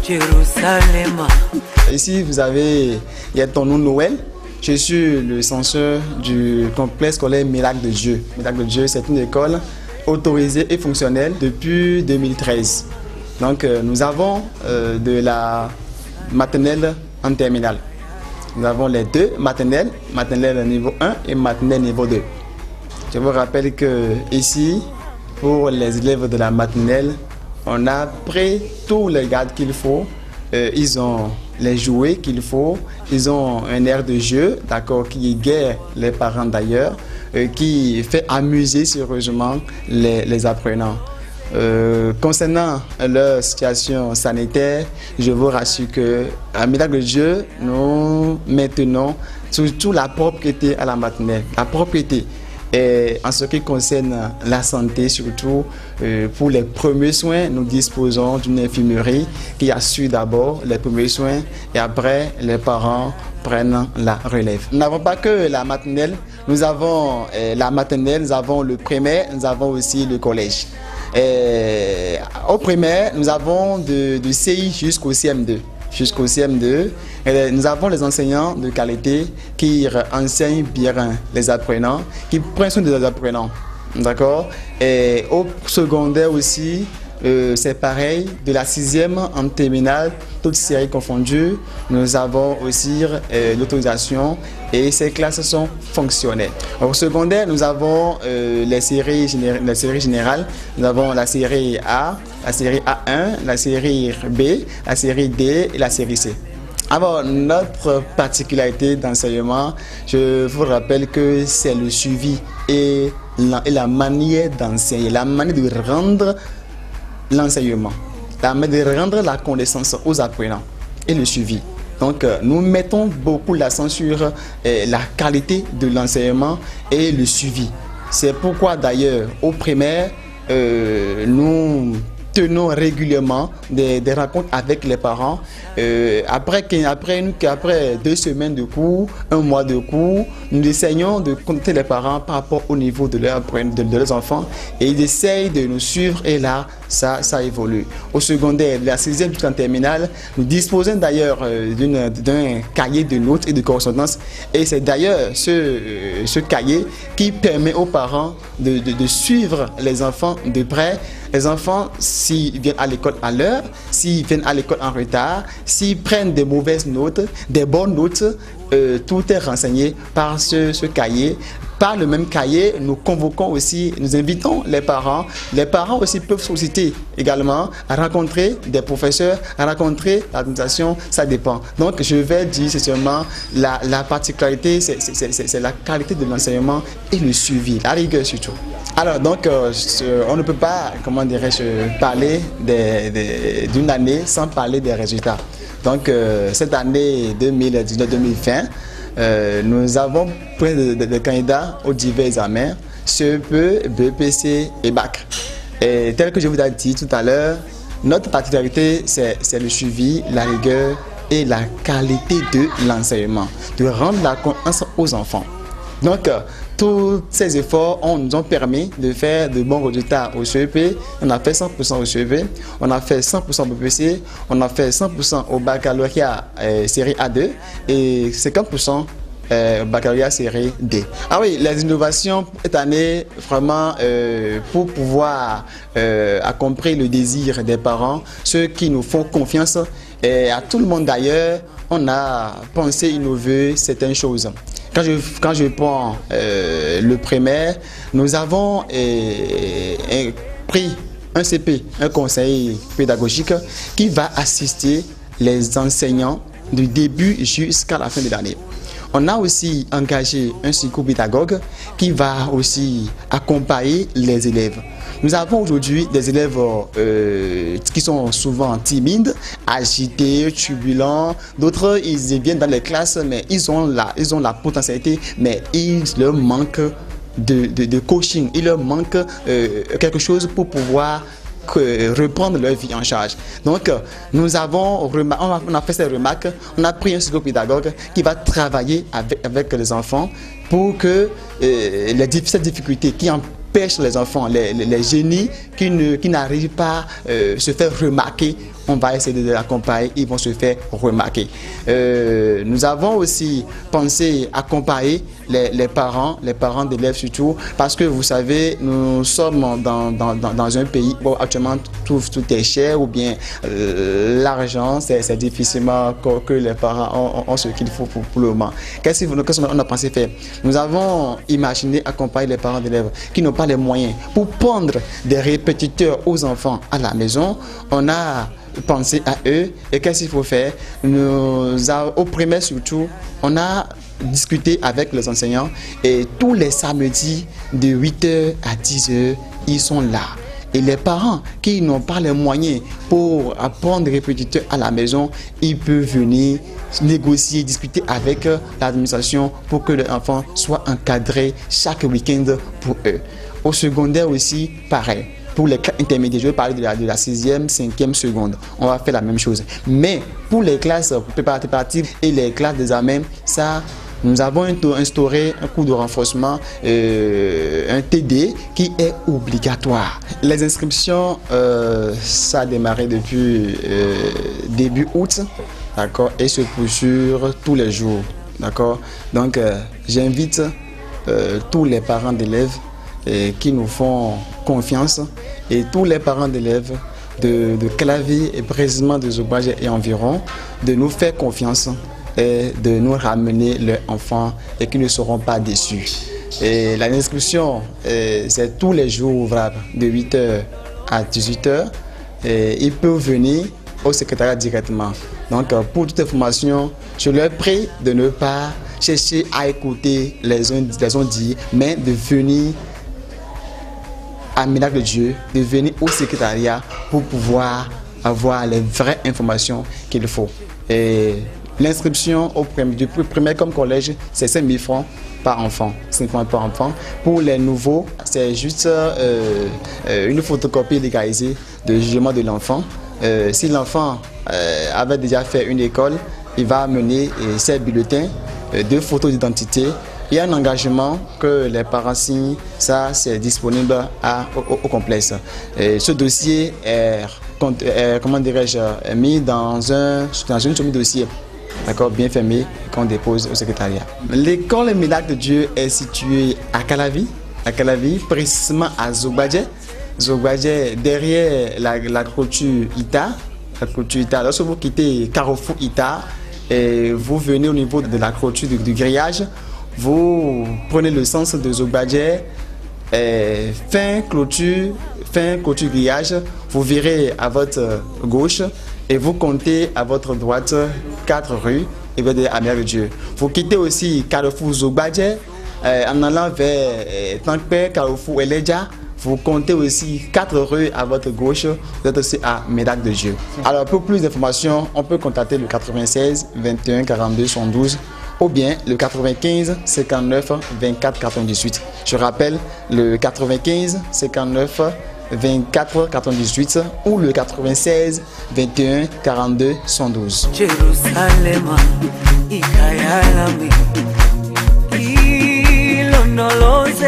Jérusalem. Ici, il y a ton nom Noël. Je suis le censeur du complexe scolaire Miracle de Dieu. Miracle de Dieu, c'est une école autorisée et fonctionnelle depuis 2013. Donc, nous avons de la maternelle en terminale. Nous avons les deux maternelles, maternelle niveau 1 et maternelle niveau 2. Je vous rappelle que ici, pour les élèves de la maternelle, on a pris tous les gardes qu'il faut. Ils ont les jouets qu'il faut. Ils ont un air de jeu, d'accord, qui guette les parents d'ailleurs, qui fait amuser sérieusement les apprenants. Concernant leur situation sanitaire, je vous rassure qu'à Miracle de Dieu, nous maintenons surtout la propriété à la maternelle. La propriété. Et en ce qui concerne la santé, surtout pour les premiers soins, nous disposons d'une infirmerie qui assure d'abord les premiers soins et après les parents prennent la relève. Nous n'avons pas que la maternelle, nous avons la maternelle, nous avons le primaire, nous avons aussi le collège. Au primaire, nous avons de CI jusqu'au CM2. Jusqu'au CM2, nous avons les enseignants de qualité qui enseignent bien les apprenants, qui prennent soin des apprenants. D'accord? Et au secondaire aussi, c'est pareil, de la 6e en terminale, toutes séries confondues, nous avons aussi l'autorisation et ces classes sont fonctionnelles. Au secondaire, nous avons les séries générales, nous avons la série A, la série A1, la série B, la série D et la série C. Alors, notre particularité d'enseignement, je vous rappelle que c'est le suivi et la manière d'enseigner, la manière de rendre l'enseignement, la manière de rendre la connaissance aux apprenants et le suivi. Donc, nous mettons beaucoup l'accent sur la qualité de l'enseignement et le suivi. C'est pourquoi d'ailleurs, au primaire, nous tenons régulièrement des rencontres avec les parents. Après 2 semaines de cours, 1 mois de cours, nous essayons de contacter les parents par rapport au niveau de leurs enfants et ils essayent de nous suivre et là, ça évolue. Au secondaire, de la 6e jusqu'en terminale, nous disposons d'ailleurs d'un cahier de notes et de correspondance et c'est d'ailleurs ce cahier qui permet aux parents de suivre les enfants de près. Les enfants, s'ils viennent à l'école à l'heure, s'ils viennent à l'école en retard, s'ils prennent des mauvaises notes, des bonnes notes, tout est renseigné par ce cahier. Par le même cahier, nous convoquons aussi, nous invitons les parents. Les parents aussi peuvent solliciter également à rencontrer des professeurs, à rencontrer l'administration, ça dépend. Donc, je vais dire, c'est seulement la particularité, c'est la qualité de l'enseignement et le suivi, la rigueur surtout. Alors, donc, on ne peut pas, comment dirais-je, parler d'une année sans parler des résultats. Donc, cette année 2019-2020, nous avons pris des candidats aux divers examens, CEP, BPC et BAC. Et tel que je vous ai dit tout à l'heure, notre particularité, c'est le suivi, la rigueur et la qualité de l'enseignement, de rendre la confiance aux enfants. Donc, tous ces efforts nous ont permis de faire de bons résultats au CEP. On a fait 100% au CEP, on a fait 100% au BPC, on a fait 100% au baccalauréat série A2 et 50% au baccalauréat série D. Ah oui, les innovations cette année, vraiment, pour pouvoir accomplir le désir des parents, ceux qui nous font confiance, et à tout le monde d'ailleurs, on a pensé innover certaines choses. Quand je prends le primaire, nous avons pris un CP, un conseil pédagogique, qui va assister les enseignants du début jusqu'à la fin de l'année. On a aussi engagé un psychopédagogue qui va aussi accompagner les élèves. Nous avons aujourd'hui des élèves qui sont souvent timides, agités, turbulents. D'autres, ils viennent dans les classes, mais ils ont la potentialité, mais il leur manque de coaching. Il leur manque quelque chose pour pouvoir reprendre leur vie en charge. Donc, on a fait ces remarques, on a pris un psychopédagogue qui va travailler avec les enfants pour que ces difficultés qui pêchent les enfants, les génies qui n'arrivent pas à se faire remarquer. On va essayer de les accompagner, ils vont se faire remarquer. Nous avons aussi pensé accompagner les parents d'élèves surtout, parce que vous savez, nous sommes dans un pays où actuellement tout est cher, ou bien l'argent, c'est difficilement que les parents ont ce qu'il faut pour le moment. Qu'est-ce qu'on a pensé faire? Nous avons imaginé accompagner les parents d'élèves qui n'ont pas les moyens pour prendre des répétiteurs aux enfants à la maison. On a pensé à eux et qu'est-ce qu'il faut faire? Au primaire surtout, on a discuté avec les enseignants et tous les samedis de 8h à 10h, ils sont là. Et les parents qui n'ont pas les moyens pour apprendre des répétiteurs à la maison, ils peuvent venir négocier, discuter avec l'administration pour que l'enfant soit encadré chaque week-end pour eux. Au secondaire aussi, pareil. Pour les classes intermédiaires, je vais parler de la 6e, 5e, seconde. On va faire la même chose. Mais pour les classes préparatives et les classes d'examen, ça, nous avons instauré un cours de renforcement, un TD qui est obligatoire. Les inscriptions, ça a démarré depuis début août, d'accord, et se poursuit tous les jours, d'accord. Donc, j'invite tous les parents d'élèves qui nous font confiance et tous les parents d'élèves de Claviers et précisément de Zogbaja et environ de nous faire confiance et de nous ramener leurs enfants et qu'ils ne seront pas déçus. Et l'inscription, c'est tous les jours ouvrables de 8h à 18h et ils peuvent venir au secrétariat directement. Donc pour toute information, je leur prie de ne pas chercher à écouter les uns dire, mais de venir à Miracle de Dieu, de venir au secrétariat pour pouvoir avoir les vraies informations qu'il faut. Et l'inscription du primaire comme collège, c'est 5 000 francs par enfant. 5 francs par enfant. Pour les nouveaux, c'est juste une photocopie légalisée de jugement de l'enfant. Si l'enfant avait déjà fait une école, il va amener ses bulletins, 2 photos d'identité. Il y a un engagement que les parents signent, ça c'est disponible au complexe. Et ce dossier est comment dirais-je, mis dans une semi-dossier, d'accord, bien fermé, qu'on dépose au secrétariat. L'école Miracle de Dieu est située à Calavi, précisément à Zogbaja. Zogbaja, derrière la clôture Ita. Lorsque vous quittez Carrefour Ita, et vous venez au niveau de la clôture du grillage, vous prenez le sens de Zogbaja, fin clôture grillage, vous virez à votre gauche et vous comptez à votre droite 4 rues et vous êtes à Miracle de Dieu. Vous quittez aussi Carrefour Zogbaja en allant vers Tankpe, Carrefour Eleja. Vous comptez aussi 4 rues à votre gauche, vous êtes aussi à Miracle de Dieu. Alors pour plus d'informations, on peut contacter le 96 21 42 112 ou bien le 95 59 24 98. Je rappelle le 95 59 24 98 ou le 96 21 42 112. Jerusalem, ikayalami, ilonoloze.